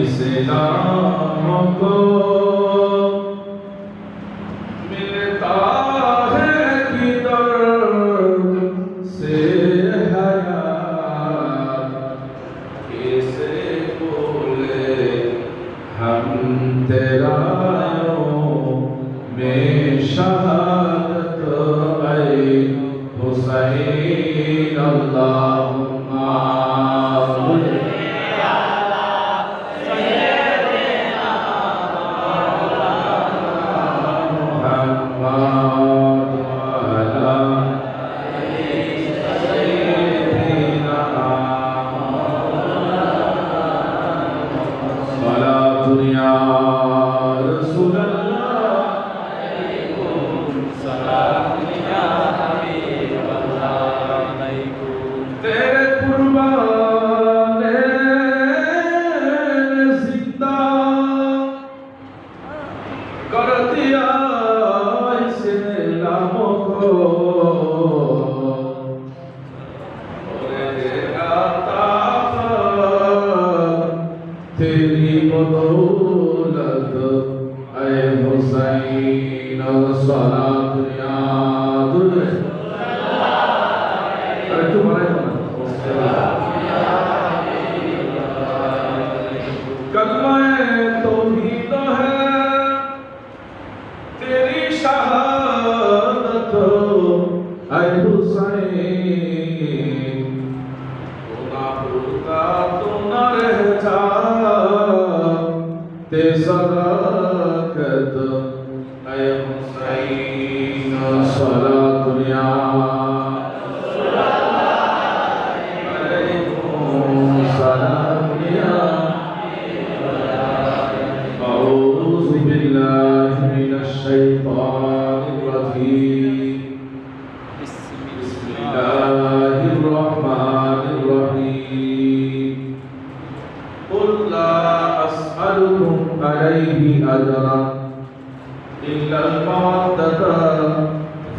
इस्लाम को मिलता है किधर से हयात, कैसे बोले हम तेरा में शहादत ऐ हुसैन अल्लाहुम्मा तेरी बदौलत ऐ हुसैन सलात याद अरे तू कलमा तौहीद है तेरी शहादत ऐ हुसैन, तू ना भूलता तू ना रह जा ते सदाकत ऐ हुसैन सलात أعوذ بالله من الشيطان الرجيم بسم الله الرحمن الرحيم قل لا أسألكم عليه أجرا إلا المودة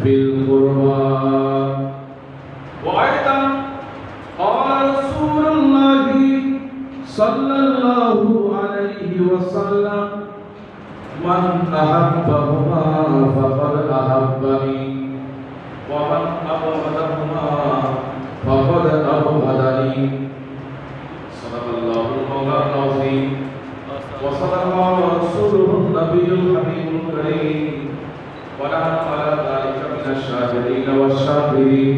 في القربى وأيضا قال رسول الله صلى الله عليه وسلم من أحبهما فقد أحبني ومن أبغضهما فقد أبغضني صدق الله المولى العظيم وصدق رسوله النبي الحبيب الكريم ونحن على ذلك من الشاهدين والشاكرين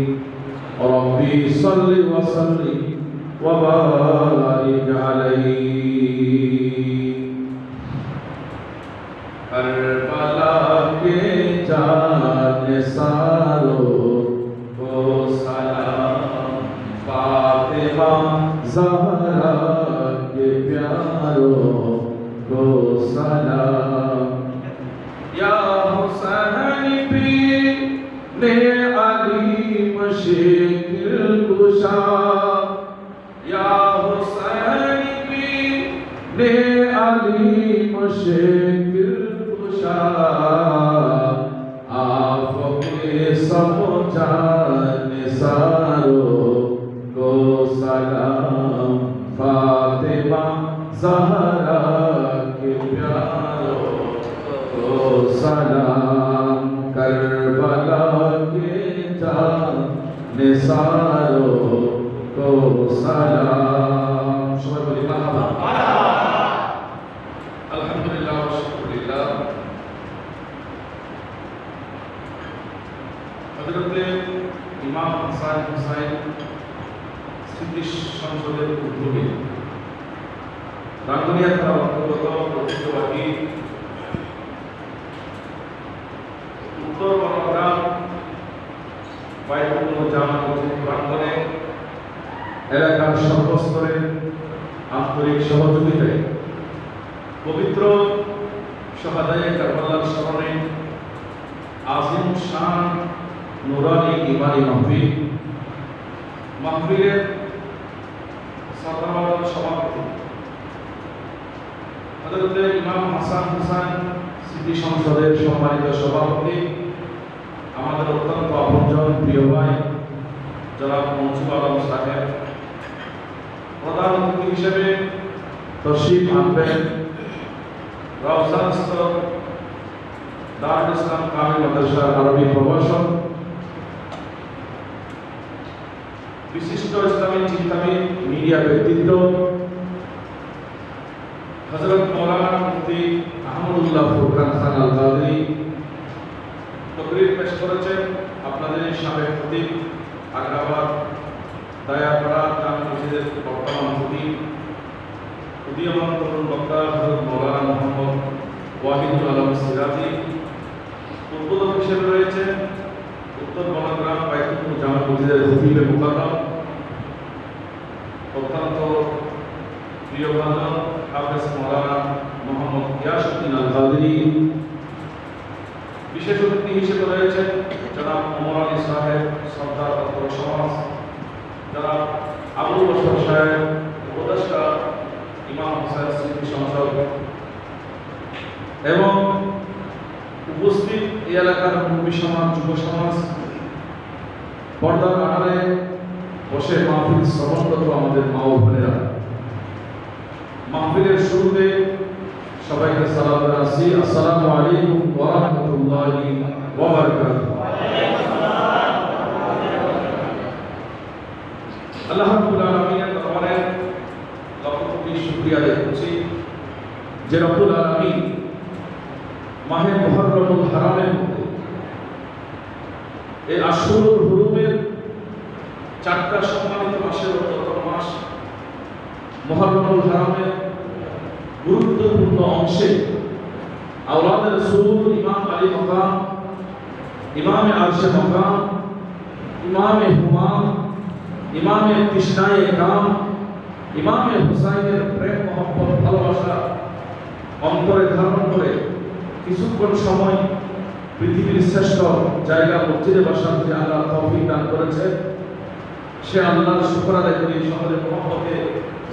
ربي صل وسلم وبارك عليه करबला के जाने सारों को सलाम, फातिमा ज़हरा के प्यारों को सलाम, या हुसैन ने अली मुश्किल कुशा, या हुसैन ने अली मुश्किल आपके समझाने सारों को सलाम, फातिमा ज़हरा के प्यारों को सलाम, करबला के जाने सारों को सलाम। सबाई बोली मरहबा। अल्हम्दुलिल्लाह व शुक्रिल्लाह। হযরতে ইমাম হাসান হুসাইন স্মৃতি সংসদের উদ্যোগে রাঙ্গুনিয়া থানার অন্তর্গত ঐতিহ্যবাহী উত্তর বনগ্রাম বাইতুল জামা মসজিদ প্রাঙ্গণে এলাকার সর্বস্তরের আন্তরিক সহযোগিতায় পবিত্র শাহাদায়ে কারবালার স্মরণে আজিম শান নুরানি ইমানি মাহফিলের সাধারণ সভাপতি হযরতে ইমাম হাসান হুসাইন স্মৃতি সংসদের সম্মানিত সভাপতি, আমাদের অত্যন্ত আপনজন প্রিয় ভাই জনাব মনসুর আলম সাহেব, প্রধান অতিথি হিসেবে তশরিফ আনবেন রওজানস্থ দারুল ইসলাম কামিল মাদ্রাসার আরবি প্রভাষক বিশিষ্ট ইসলামী চিন্তাবিদ মিডিয়া ব্যক্তিত্ব হযরত মাওলানা মুফতি আহমদুল্লাহ ফুরকান খান আল কাদরি তকরীর পেশ করেছেন। আপনাদের সাবেক খতিব আগ্রাবাদ দায়াপাড়া জামে মসজিদের বর্তমান খতিব উদীয়মান তরুণ বক্তা হযরত মাওলানা মুহাম্মদ ওয়াহিদুল আলম সিরাজি, উদ্বোধক হিসেবে রয়েছেন উত্তর বনগ্রাম বাইতুল জামে মসজিদের খতিবে মুকাররম অত্যন্ত প্রিয় ভাজন হাফেজ মাওলানা মুহাম্মদ গিয়াসউদ্দিন আল কাদরি। বিশেষ অতিথি হিসেবে রয়েছেন জনাব ওমর আলী সাহেব সরদার তত্ত্ব সমাজ, জনাব আবুল বশর সাহেব উপদেষ্টা ইমাম হোসেন স্মৃতি সংসদ এবং উপস্থিত এই এলাকার মুরব্বী সমাজ, যুব সমাজ, পর্দার আড়ালে বসে মাহফিল শ্রবণরত আমাদের মা ও বোনেরা, মাহফিলের শুরুতে সবাইকে সালাম জানাচ্ছি। আসসালামু আলাইকুম ওয়া রাহমাতুল্লাহি ওয়া বারাকাতুহু। আল্লাহ রাব্বুল আলামিনের দরবারে লক্ষ কোটি শুকরিয়া আদায় করছি যে রব্বুল আলামিন মাহে মুহররমুল হারামের মধ্যে এই আশহুরুল হুরুমের চারটা সম্মানিত মাসের অন্যতম মাস মুহররমুল হারামের গুরুত্বপূর্ণ অংশে আওলাদ রাসূল ইমাম আলী মাকাম, ইমাম আরশে মাকাম, ইমাম হুমাম, ইমাম তিশনায়ে কাম, ইমাম হুসাইনের প্রেম মহব্বত ভালোবাসা অন্তরে ধারণ করে কিছুক্ষণ সময় পৃথিবীর শ্রেষ্ঠ জায়গা মসজিদে বসার যে আল্লাহ তৌফিক দান করেছে, সে আল্লাহর শুকর আদায় করি। সকলের মহব্বতে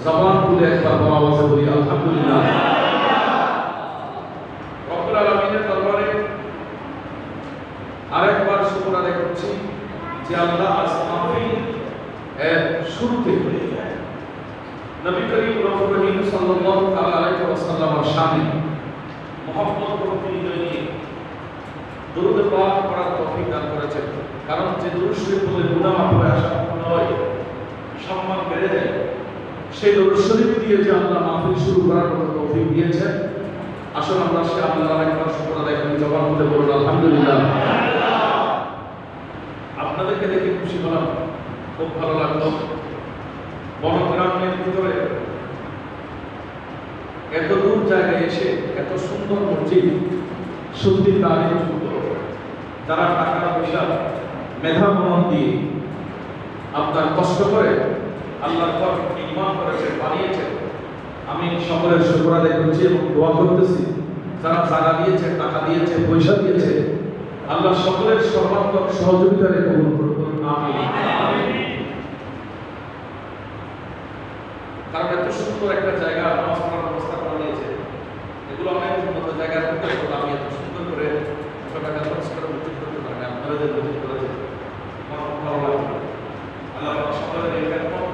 জবান খুলে একবার বড় আওয়াজে বলি আলহামদুলিল্লাহ। রব্বুল আলামিনের দরবারে আরেকবার শুকর আদায় করছি যে আল্লাহ আজ মাহফিল এর শুরুতে নবী করিম রসূল সাল্লাল্লাহু আলাইহি ওয়াসাল্লামের শানে মুহাম্মদ প্রতি নিয়ে দরুদ পাক পড়ার তৌফিক দান করেছেন। কারণ যে দরুদ শরীফ বলে গুনাহ মাফ হয়ে আসা নয়, সম্মান বেড়ে যায়। সেই দরুদ শরীফ দিয়ে যে আল্লাহ মাহফিল শুরু করার মতো তৌফিক দিয়েছেন, আসলে আমরা সে আল্লাহর একবার শুকর আদায় করি। জবান খুলে বলুন আলহামদুলিল্লাহ। আপনাদেরকে দেখে খুশি হলাম, খুব ভালো লাগলো। বনগ্রামের ভিতরে এত দূর জায়গায় এসে এত সুন্দর মসজিদ সত্যি তারিফ যুক্ত, যারা টাকা পয়সা মেধা মনন দিয়ে আপনার কষ্ট করে আল্লাহর ঘর নির্মাণ করেছেন, বানিয়েছেন। আমি সকলের শুকর আদায় করছি এবং দোয়া করতেছি যারা জায়গা দিয়েছে, টাকা দিয়েছে, পয়সা দিয়েছে, আল্লাহ সকলের সর্বাত্মক সহযোগিতারে কবুল করুন আমিন। কারণ এত সুন্দর একটা জায়গা নামাজ পড়ার ব্যবস্থা করা হয়েছে, এগুলো অনেক উন্নত জায়গার মধ্যে আমি এত সুন্দর করে টাকা খরচ করে মসজিদ করতে পারি, আপনারা যে মসজিদ করেছেন আমার খুব ভালো লাগলো। আল্লাহ সকলের এই খেদমত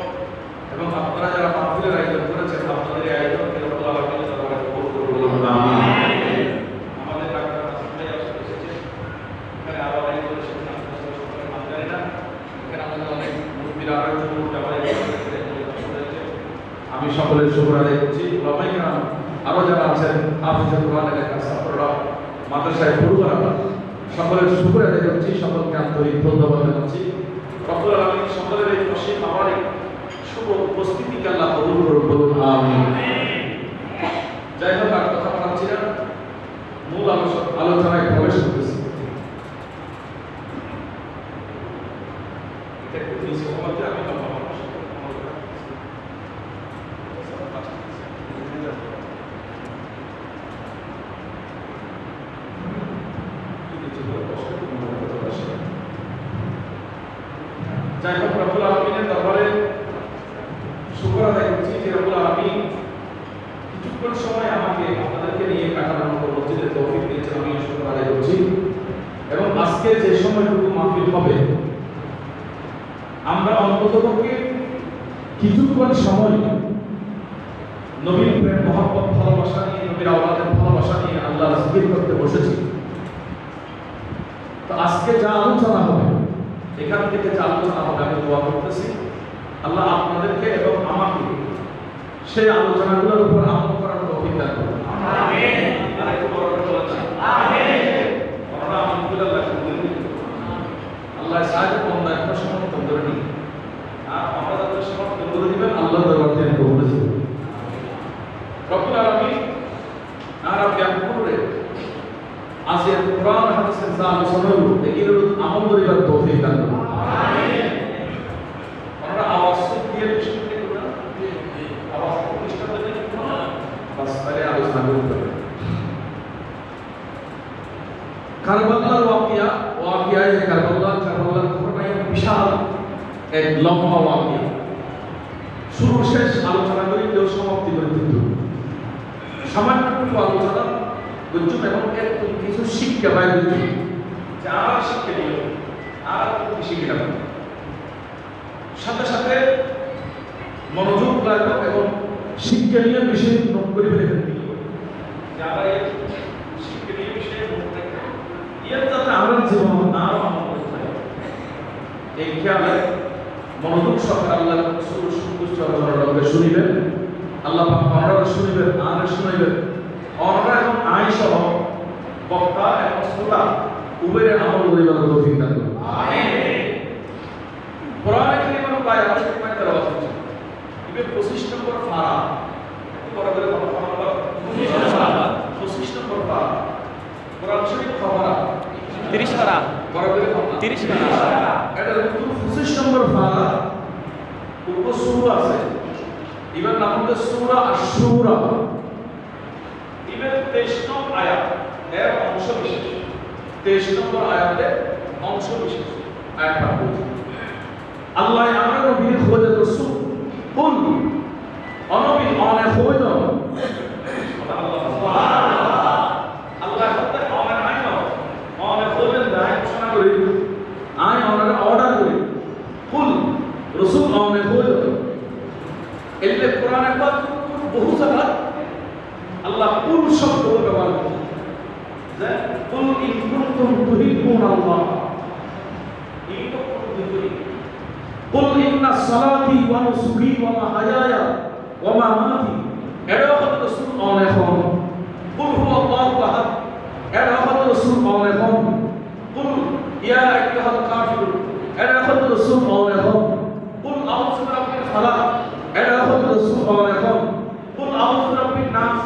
এবং আপনারা যারা মাহফিলের আয়োজন করেছেন, আপনাদের এই আয়োজনকে রব্বুল আলামিনের দরবারে কবুল করুন আমিন। আমাদের ডাক্তার ভাই এসেছে, এখানে আরো অনেক এসেছেন, সকলের নাম জানি না। এখানে আমাদের অনেক মুরব্বীরা আরো আমি সকলের শুকর আদায় করছি। ওলামায়ে কেরাম আরো যারা আছেন, হাফেজে কোরআন এলাকার ছাত্ররা, মাদ্রাসায় পড়ুয়ারা, সকলের শুকর আদায় করছি, সকলকে আন্তরিক ধন্যবাদ জানাচ্ছি। রব্বুল আলামিন সকলের এই নসিব আমার এই শুভ উপস্থিতিকে আল্লাহ কবুল করুন বলুন আমিন। যাই হোক, আর কথা বলাচ্ছি না, মূল আলোচনায় প্রবেশ করতেছি। একটু নিচে হওয়াতে আমি যাই হোক, রব্বুল আলামিনের দরবারে শুকর আদায় করছি যে রব্বুল আলামিন কিছুক্ষণ সময় আমাকে আপনাদেরকে নিয়ে কাটানোর মতো মসজিদের তৌফিক দিয়েছেন। আমি শুকর আদায় করছি এবং আজকে যে সময়টুকু মাহফিল হবে, আমরা অন্ততপক্ষে কিছুক্ষণ সময় নবীর প্রেম মহব্বত ভালোবাসা নিয়ে, নবীর আওলাদের ভালোবাসা নিয়ে আল্লাহ জিকির করতে বসেছি। তো আজকে যা আলোচনা হবে, এখান থেকে যা আলোচনা হবে, আমি দোয়া করতেছি আল্লাহ আপনাদেরকে এবং আমাকে সেই আলোচনাগুলোর উপর আমল করার তৌফিক দান করুন। আমিন। আরেকটু বড় করে বলছি আমিন। আমরা আলহামদুলিল্লাহ আল্লাহ সাহায্য করুন, একটা সমর্থন করে নিন। আর আমরা যাদের সমর্থন করে দিবেন আল্লাহ দরবার থেকে কবুল করুন। রব্বুল আলামিন নারা ব্যাপকরে আজের কোরআন হাদিসের যা আলোচনা হলো এগুলোর আমল করার তৌফিক দান করুন। আমিন। আমরা আওয়াজ দিয়ে শুনতে করব, আওয়াজ প্রতিষ্ঠা করতে করব, বাস তাহলে আলোচনা করতে হবে। কারবালার ওয়াকিয়ায়ে কারবালার ঘটনায় বিশাল এক লম্বা ওয়াকিয়া, শুরু শেষ আলোচনা করে কেউ সমাপ্তি করে দিত। সামান্য একটু আলোচনা বুঝুন এবং একটু কিছু শিক্ষা পাই বুঝুন, যে আর শিক্ষা দিল আর শিক্ষা পাই, সাথে সাথে মনোযোগ লাগবে এবং শিক্ষা নিয়ে বিষয় নোট করে ফেলে দিল, যারা এই শিক্ষা নিয়ে বিষয়ে নোট রাখে এর যাতে আমরা জীবন আরো আমল করতে পারি, এই খেয়ালে মনোযোগ সহকারে আল্লাহ সন্তুষ্ট আলোচনা শুনিবেন। আল্লাহ পাক আমরা শুনিবেন আর শুনাইবেন, আমরা এবং আই সহ বক্তা এবং শ্রোতা উভয়ের আমল করিবার তৌফিক দান করুন। আমিন। কোরআনে কারীমের প্রায় 80 পয়েন্ট তেলাওয়াত হচ্ছে। ইবে 25 নম্বর পারা, পরে করে কথা বলা 25 নম্বর পারা, কোরআন শরীফ খবরা 30 পারা, পরে করে 30 পারা, এটা 25 নম্বর পারা, উপর সূরা আছে, এবার নাম হচ্ছে সূরা আশ-শুরা। এবার 23 নম্বর আয়াত এর অংশ বিশেষ, 23 নম্বর আয়াতের অংশ বিশেষ আয়াত পাঠ করছি। আল্লাহ আমরা নবীর খোঁজে রাসূল কুল অনবী অনে খোঁজ আল্লাহ সুবহানাল্লাহ, আল্লাহ হতে অনে নাই অনে খোঁজেন দায় ঘোষণা করি, আই অনে অর্ডার করি, কুল রাসূল অনে খোঁজ। এলে কোরআনে পাক বহু জায়গা আল্লাহ কুল শব্দ ব্যবহার করেছেন, যে কুল ইন কুনতুম তুহিব্বুনাল্লাহ, এই তো কুল কুল ইন্না সালাতি ওয়া নুসুকি ওয়া মাহইয়ায়া ওয়া মামাতি, এটা হলো রাসূল অনে কোন, কুল হুয়াল্লাহু আহাদ, এটা হলো রাসূল অনে কোন, কুল ইয়া আইয়ুহাল কাফিরুন, এটা হলো রাসূল অনে কোন, কুল আউযু বিরাব্বিল ফালাক, এটা হলো রাসূল অনে কোন, কুল আউযু বিরাব্বিন নাস,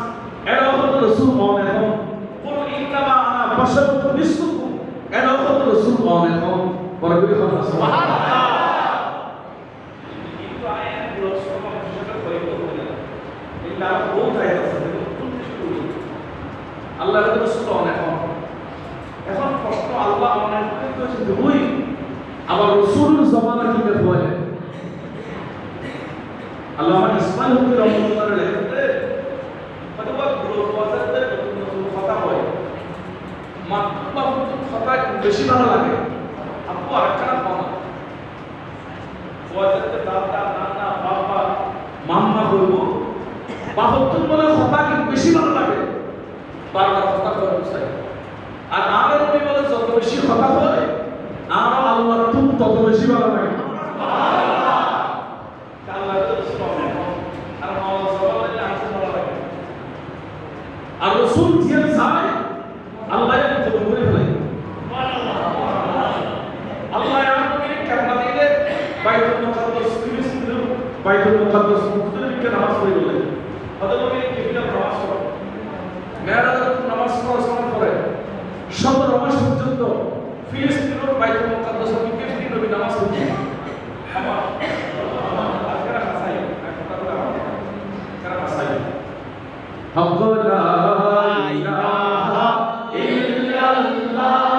এটা হলো রাসূল অনে কোন, কুল ইন্নামা আনা বাশারুন মিসলুকুম, এটা হলো রাসূল অনে কোন। বরকত আল্লাহ সুবহানাল্লাহ। কিন্তু আয়াতগুলো সব বিষয়টা পরিবর্তন হয়ে গেল, এটা বহুত আয়াত আছে, আল্লাহ রাসূল অনে কোন। এখন প্রশ্ন আল্লাহ অনে কোন কইছে দুই, আবার রাসূলের জামানা কি হয়? আল্লামা ইসমাইল হুকি রহমাতুল্লাহ লেখতে অথবা গ্রহবাজারদের নতুন কথা হয়, মাত্র কথা বেশি ভালো লাগে, আপু আরেকটা পাওয়া বাজারতে দাদা নানা বাবা মাম্মা বলব বাহত্তর বলে কথা কি বেশি ভালো লাগে, বারবার কথা বলতে চাই। আর আমার নবী বলে যত বেশি কথা হয় আমার আল্লাহ তুমি তত বেশি ভালো লাগে। আর রাসূল যে চায় আল্লাহ এর কবুল করে ফেলে। আল্লাহ আমাকে কেমন দিলে বাইতুল মুকাদ্দাস ফিলিস্তিন বাইতুল মুকাদ্দাস মুসলিমকে নামাজ পড়ে বলে হযরত নবী কিবিলা নামাজ পড়ে মেরাজের নামাজ পড়ে 17 মাস পর্যন্ত ফিলিস্তিনের বাইতুল মুকাদ্দাস কিবিলা নবী নামাজ পড়ে। আমার আজকের হাসাই কথা বলা কারা হাসাই হাক্কা লা ইলাহা ইল্লাল্লাহ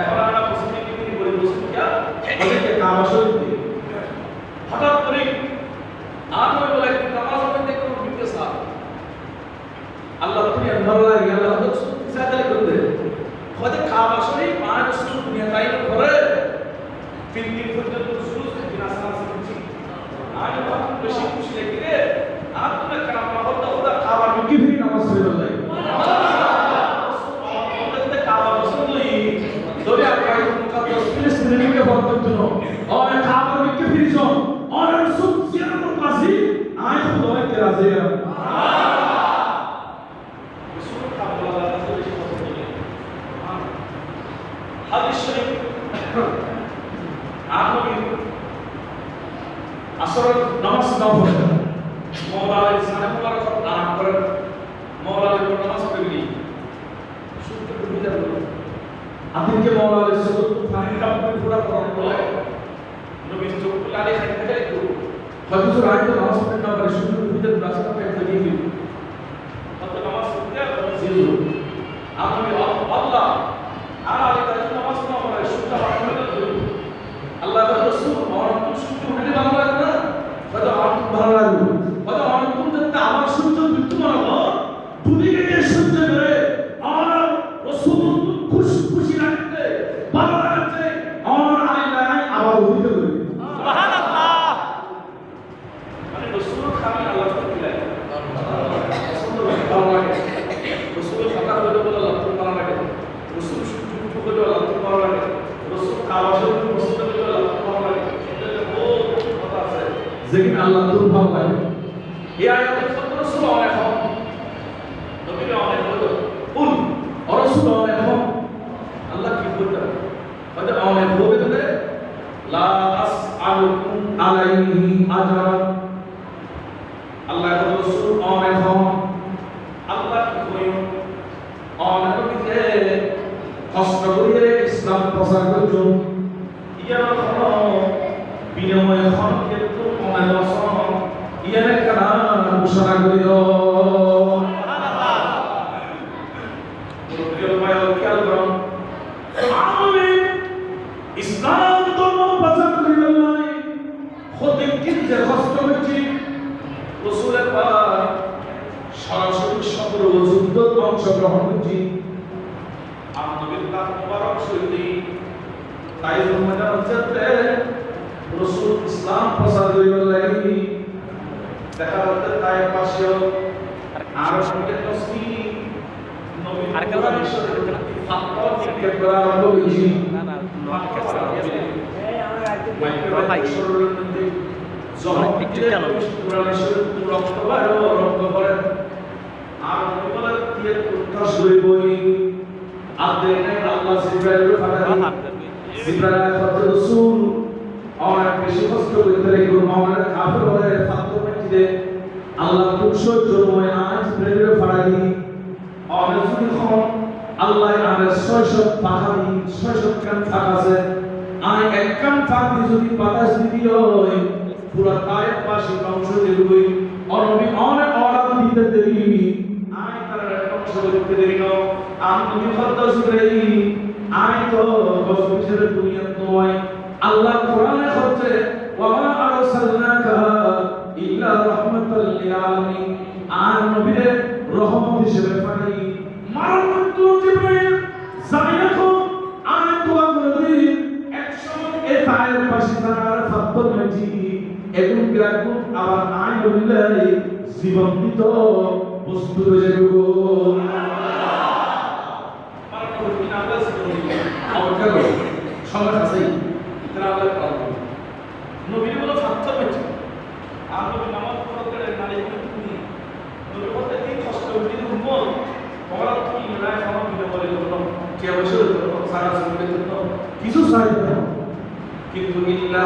এখন আমরা মুসলিম কি বলি মুসলিম কি ওদেরকে কাবা শরীফ দিয়ে হঠাৎ করে আর নবী বলে নামাজ পড়তে কোনো বিপদ সাথ আল্লাহ তুমি ভালো লাগে আল্লাহ তো সাথে করে হয়তো কাবা শরীফ আর সুর দুনিয়া তাই করে 3 দিন পর্যন্ত সুর বিনা সালাত করছি আর বেশি খুশি লাগে আর তুমি কাবা হতো ওটা কাবা কি ফিরে নামাজ পড়তে লাগে কাবা বসলি দরে আপনার মুকাদ্দাস ফিলিস্তিনিকে বলতে জন্য और काबा में के फिर जो और रसूल जियारत काजी आए खुदा के राजी है रसूल का बोला रसूल की बात है हदीस शरीफ आप लोग असर नमाज ना पढ़े मौला इंसान मुबारक आराम कर मौला को नमाज पढ़ी शुद्ध बिदर आदिन के मौला से तो फाइन का पूरा प्रॉब्लम है नबी जो लाले खाते हैं तो हदीस और आयत नमाज पढ़ना पर शुद्ध बिदर रास्ता पे लगी हुई मतलब नमाज पढ़ते हैं जीरो आपने अल्लाह आला का नमाज ना पढ़े शुद्ध पढ़ने अल्लाह का रसूल और तुम शुद्ध होने वाला है ना कदा आप भालो লাগবে कदा और तुम जब আমার শুদ্ধ মৃত্যু মানবো দুনিয়াকে শুদ্ধ করে আর রসূল খুশি রাখতে ভালো রাখতে আর আল্লাহ আবার উঠিতে করে সুবহানাল্লাহ মানে রসূল খাবে আল্লাহ তো দিলাই রসূল ভালো লাগে রসূল ফাঁকা হলে বলে আল্লাহ তো ভালো লাগে রসূল শুদ্ধ হলে আল্লাহ তো ভালো লাগে রসূল কাবা শরীফ পছন্দ হলে আল্লাহ তো ভালো লাগে এটা বহুত কথা আছে যেখানে আল্লাহ তো ভালো লাগে এই আয়াতে কত রসূল অনেক হন নবী অনেক হলো উল রসূল অনেক হন আল্লাহ কি বলতে হয়তো অনেক হবে বলে লা আসআলুকুম আলাইহি আজরা আল্লাহ রাসূল অনেক হন আল্লাহ কি কইও অনেক দিকে কষ্ট করে ইসলাম প্রচার করছো ইয়ার হলো বিনিময় হন কিন্তু অনেক বছর ইয়ার কানা ঘোষণা করিও ইসলাম ধর্ম প্রচার করিবার নাই হতে কিনতে কষ্ট হচ্ছে রাসূলের পাক সরাসরি সদর যুদ্ধ অংশগ্রহণ করছি নবীর নাম মুবারক শরীফে তাই ময়দান হচ্ছে রাসূল ইসলাম প্রচার করিবার লাগি দেখা হচ্ছে তাই পাশে আর সঙ্গে তসবি নবী আর কেউ জানে? ফাতওয়া দিকে করা আরম্ভ হয়েছে না না আল্লাহ আমাদের 600 পাহাড়ি 600 কান ফাঁক আছে আমি এক কান ফাঁক দিয়ে যদি বাতাস দিবি ওই পুরো তায়েব পাশে অংশ দেবই অনবি অনেক অরাদ দিতে দেবি আমি তার অংশ দিতে দেবি না আমি তুমি খদ্দা সুরাই আমি তো গসবিশের দুনিয়া নয় আল্লাহ কোরআনে হচ্ছে ওয়া মা আরসালনাকা ইল্লা রাহমাতাল লিল আলামিন আর নবীরে রহমত হিসেবে পাঠাই মারণ তো জিবরাইল জামিনাকো আমি দোয়া করে দিই একসময় এই তায়ের পাশে তার ফাতর মেজি এবং বিরাট আবার আই বলিলাই জীবন্তিত বস্তু হয়ে যাবে গো মারণ তো বিনা আলাস করে আমার কেন সময় আছে তারা আল্লাহ পাবে নবীর বলে ফাতর মেজি আর নবী নামাজ পড়তে নারী তুমি নবী বলতে কি কষ্ট দিন উম্মত orang ini nilai sama tidak boleh bertemu siapa suruh salah sebut itu kisah saya itu illa